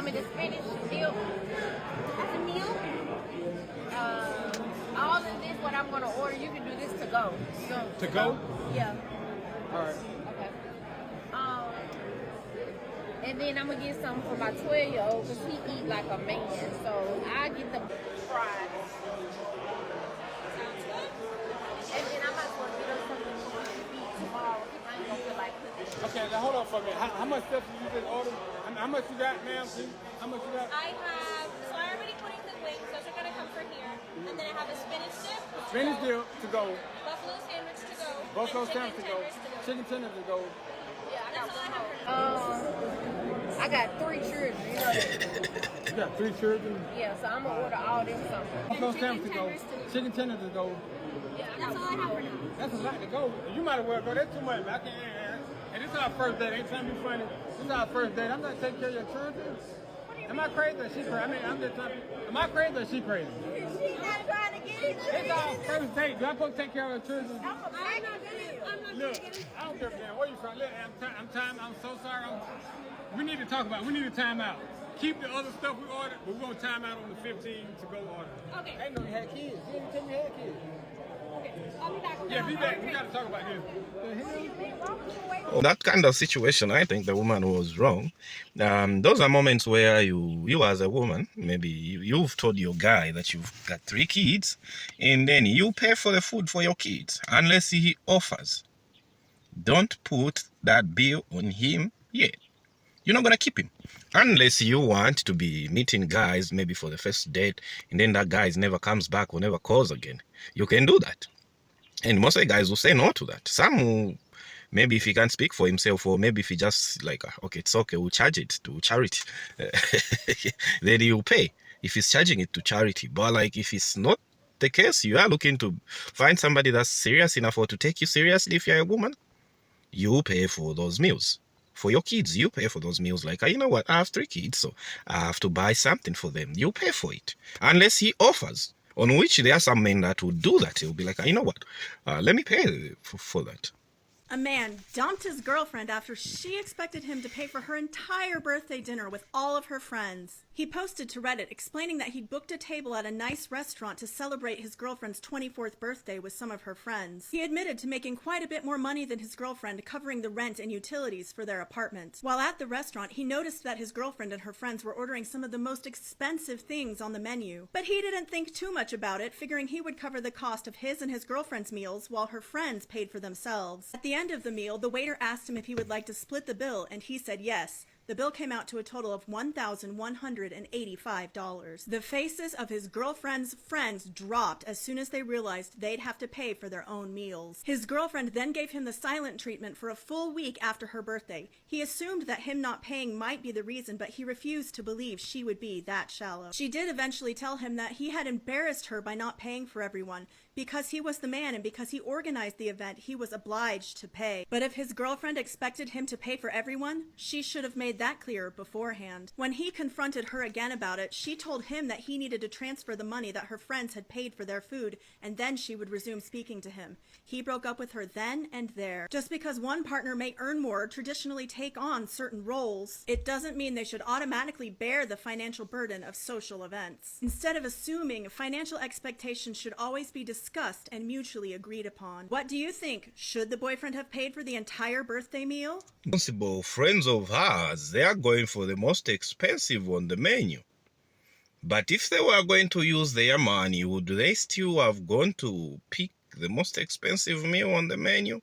me the spinach dip. That's a meal? All of this, what I'm gonna order, you can do this to go. To go? Yeah. All right. Okay. And then I'm gonna get some for my 12-year-old because he eat like a man. So I get the fries. Sounds good. And then I might as well get us something for him to eat tomorrow because I ain't gonna feel like cooking. Okay, now hold on for a minute. How much stuff did you just order? How much you got, ma'am? How much you got? I have, so I already put in the wings. Those are going to come from here. And then I have a spinach dip. Spinach dip to go. Buffalo sandwich to go. Buffalo and sandwich to go. Chicken tenders to go. Yeah, I got That's all I one have more. for now. I got 3 children, you know that. You got 3 children. Yeah, so I'm gonna order all them something. Buffalo And sandwich to go. Chicken tenders to go. Yeah, I That's got all I have for now. That's a lot to go. You might as well go. That's too much. I can't. And this is our first date. Ain't trying to be funny. This is our first date. I'm not taking care of your children. Am I crazy or she crazy? I mean, I'm just trying to. Am I crazy or she crazy? She's not trying to get it. It's our first date. Do I supposed to take care of her children? I'm not gonna Look, I don't care, man. Where you from? Look, I'm so sorry. We need to talk about it. We need to time out. Keep the other stuff we ordered, but we're going to time out on the 15 to go order. Okay. I didn't know you had kids. You didn't tell me you had kids. Okay. I'll be back. Yeah, be back. We got to talk about this. Oh, that kind of situation, I think the woman was wrong. Those are moments where you as a woman, maybe you've told your guy that you've got 3 kids, and then you pay for the food for your kids, unless he offers. Don't put that bill on him yet. You're not going to keep him. Unless you want to be meeting guys maybe for the first date, and then that guy never comes back or never calls again. You can do that. And most of the guys will say no to that. Some will, maybe if he can't speak for himself, or maybe if he just like, okay, it's okay, we'll charge it to charity. Then he'll pay if he's charging it to charity. But like if it's not the case, you are looking to find somebody that's serious enough or to take you seriously if you're a woman, you pay for those meals. For your kids, you pay for those meals. Like, you know what, I have 3 kids, so I have to buy something for them. You pay for it. Unless he offers, on which there are some men that will do that. He'll be like, you know what, let me pay for that. A man dumped his girlfriend after she expected him to pay for her entire birthday dinner with all of her friends. He posted to Reddit explaining that he'd booked a table at a nice restaurant to celebrate his girlfriend's 24th birthday with some of her friends. He admitted to making quite a bit more money than his girlfriend covering the rent and utilities for their apartment. While at the restaurant, he noticed that his girlfriend and her friends were ordering some of the most expensive things on the menu. But he didn't think too much about it, figuring he would cover the cost of his and his girlfriend's meals while her friends paid for themselves. At the end of the meal, the waiter asked him if he would like to split the bill, and he said yes. The bill came out to a total of $1,185. The faces of his girlfriend's friends dropped as soon as they realized they'd have to pay for their own meals. His girlfriend then gave him the silent treatment for a full week after her birthday. He assumed that him not paying might be the reason, but he refused to believe she would be that shallow. She did eventually tell him that he had embarrassed her by not paying for everyone. Because he was the man and because he organized the event, he was obliged to pay. But if his girlfriend expected him to pay for everyone, she should have made that clear beforehand. When he confronted her again about it, she told him that he needed to transfer the money that her friends had paid for their food, and then she would resume speaking to him. He broke up with her then and there. Just because one partner may earn more or traditionally take on certain roles, it doesn't mean they should automatically bear the financial burden of social events. Instead of assuming, financial expectations should always be discussed and mutually agreed upon. What do you think? Should the boyfriend have paid for the entire birthday meal? Responsible friends of hers, they are going for the most expensive on the menu. But if they were going to use their money, would they still have gone to pick the most expensive meal on the menu?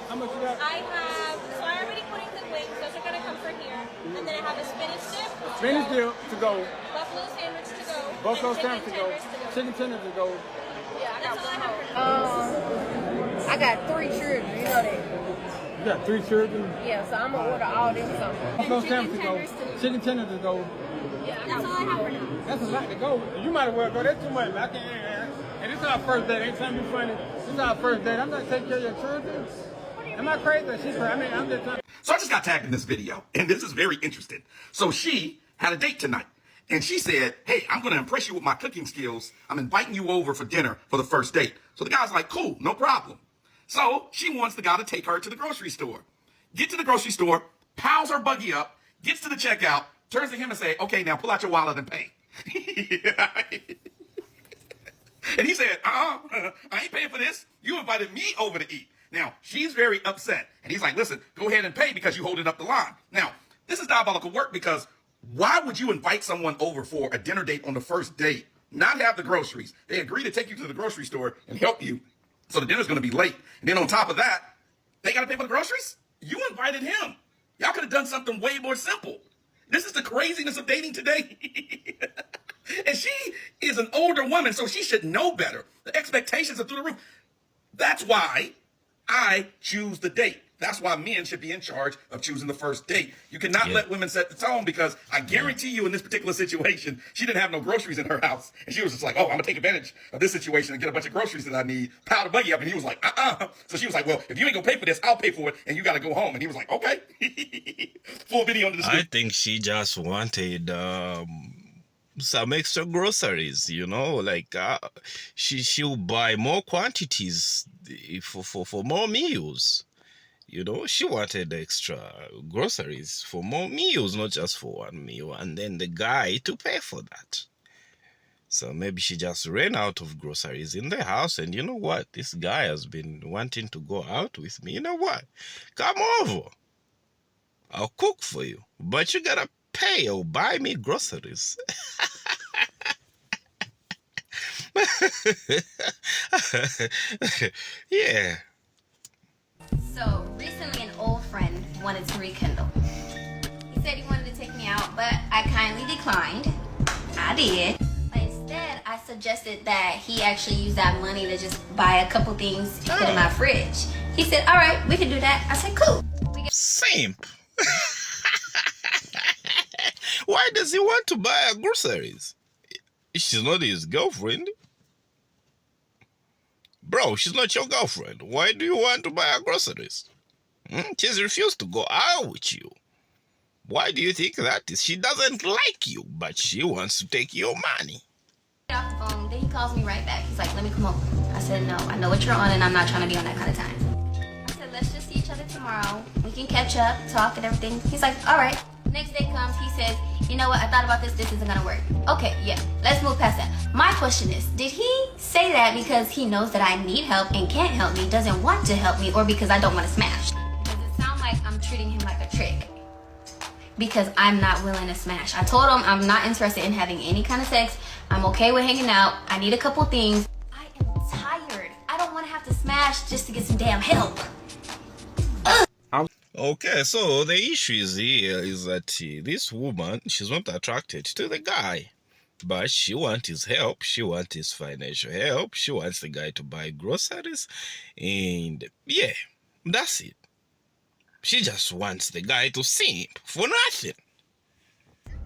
How much you got? I have, so I already put in the wings. Those are going to come from here. And then I have a spinach dip. Spinach dip to go. Buffalo sandwich to go. Buffalo and sandwich to go. Chicken tenders to go. Yeah, I got That's all I one have more. for now. I got 3 children, you know that. You got 3 children. Yeah, so I'm gonna order all them something. Buffalo sandwich to go. Chicken tenders to go. Yeah, I That's got all I have for now. That's a lot to go. You might as well go. That's too much. I can't. And this is our first date. Ain't trying to be funny. This is our first date. I'm not taking care of your children. Am I crazy or she crazy? I mean, I'm just trying. So I just got tagged in this video, and this is very interesting. So she had a date tonight, and she said, hey, I'm going to impress you with my cooking skills. I'm inviting you over for dinner for the first date. So the guy's like, cool, no problem. So she wants the guy to take her to the grocery store. Get to the grocery store, piles her buggy up, gets to the checkout, turns to him and say, okay, now pull out your wallet and pay. And he said, I ain't paying for this. You invited me over to eat. Now, she's very upset. And he's like, listen, go ahead and pay because you holding up the line. Now, this is diabolical work because why would you invite someone over for a dinner date on the first date, not have the groceries? They agree to take you to the grocery store and help you, so the dinner's going to be late. And then on top of that, they got to pay for the groceries? You invited him. Y'all could have done something way more simple. This is the craziness of dating today. And she is an older woman, so she should know better. The expectations are through the roof. That's why I choose the date. That's why men should be in charge of choosing the first date. You cannot let women set the tone, because I guarantee you in this particular situation, she didn't have no groceries in her house. And she was just like, oh, I'm going to take advantage of this situation and get a bunch of groceries that I need, pile the buggy up. And he was like, So she was like, well, if you ain't going to pay for this, I'll pay for it, and you got to go home. And he was like, okay. Full video on the I think she just wanted some extra groceries, you know, like she'll buy more quantities for more meals. You know, she wanted extra groceries for more meals, not just for one meal, and then the guy to pay for that. So maybe she just ran out of groceries in the house, and you know what? This guy has been wanting to go out with me. You know what? Come over. I'll cook for you, but you gotta pay or buy me groceries. Yeah. So recently an old friend wanted to rekindle. He said he wanted to take me out, but I kindly declined. I did. But instead, I suggested that he actually use that money to just buy a couple things to put in my fridge. He said, all right, we can do that. I said, cool. Simp. Why does he want to buy her groceries? She's not his girlfriend. Bro, she's not your girlfriend. Why do you want to buy her groceries? She's refused to go out with you. Why do you think that is? She doesn't like you, but she wants to take your money. Off the phone, then he calls me right back. He's like, let me come over. I said, no, I know what you're on, and I'm not trying to be on that kind of time. I said, let's just see each other tomorrow. We can catch up, talk, and everything. He's like, all right. Next day comes, he says, you know what, I thought about this isn't gonna work. Okay, yeah, let's move past that. My question is, did he say that because he knows that I need help and can't help me, doesn't want to help me, or because I don't want to smash? Does it sound like I'm treating him like a trick because I'm not willing to smash? I told him I'm not interested in having any kind of sex. I'm okay with hanging out. I need a couple things. I am tired. I don't want to have to smash just to get some damn help. Okay, so the issue is here is that this woman, she's not attracted to the guy, but she wants his help. She wants his financial help. She wants the guy to buy groceries, and yeah, that's it. She just wants the guy to simp for nothing.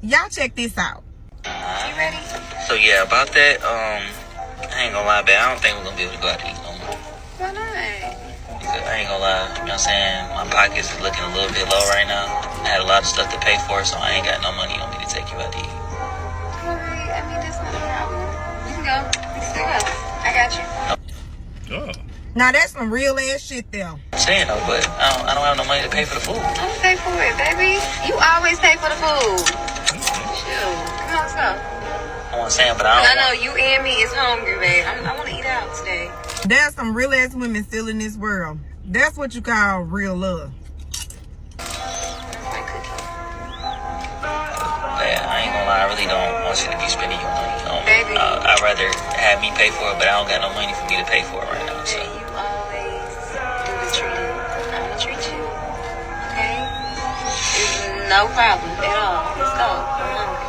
Y'all check this out. You ready? So yeah, about that, I ain't gonna lie, babe, I don't think we're gonna be able to go out to eat no more. Why not? I ain't gonna lie, you know what I'm saying? My pockets is looking a little bit low right now. I had a lot of stuff to pay for, so I ain't got no money on me to take you out to eat. Alright, I mean, that's not a problem. You can go. You can still go. I got you. Oh. Now, that's some real ass shit, though. I'm saying though, but I don't have no money to pay for the food. I'm gonna pay for it, baby. You always pay for the food. Shoot. Come on, let's go. I'm saying, but I don't. I know you and me is hungry, babe. I want to eat out today. There's some real ass women still in this world. That's what you call real love. Yeah, I ain't gonna lie, I really don't want you to be spending your money on me. Baby. I'd rather have me pay for it, but I don't got no money for me to pay for it right now. So. You always do the treating. I'm gonna treat you. Okay? It's no problem at all. Let's go. Come on.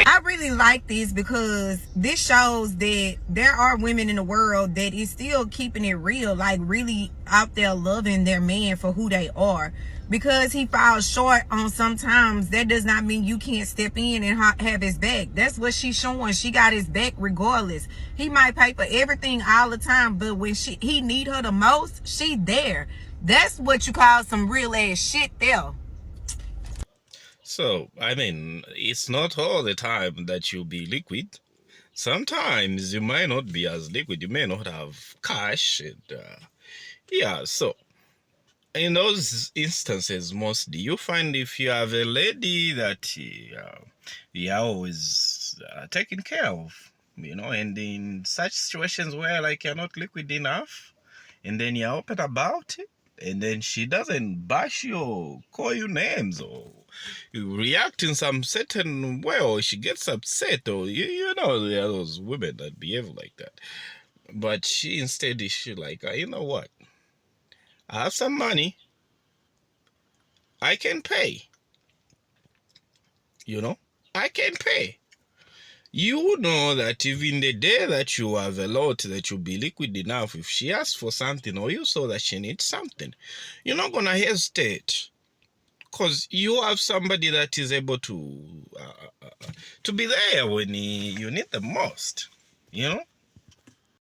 I really like this because this shows that there are women in the world that is still keeping it real, like really out there loving their man for who they are. Because he falls short on sometimes, that does not mean you can't step in and have his back. That's what she's showing. She got his back regardless. He might pay for everything all the time, but when he need her the most, she there. That's what you call some real ass shit there. So, I mean, it's not all the time that you'll be liquid. Sometimes you might not be as liquid. You may not have cash. And, yeah, so in those instances, mostly you find if you have a lady that you are always taking care of, and in such situations where like you're not liquid enough, and then you're open about it, and then she doesn't bash you or call you names or you react in some certain way, or she gets upset, or you know, there are those women that behave like that. But she instead is she like, you know what? I have some money. I can pay. I can pay. You know that even the day that you have a lot that you'll be liquid enough, if she asks for something or you saw that she needs something, you're not gonna hesitate, because you have somebody that is able to be there when you need the most.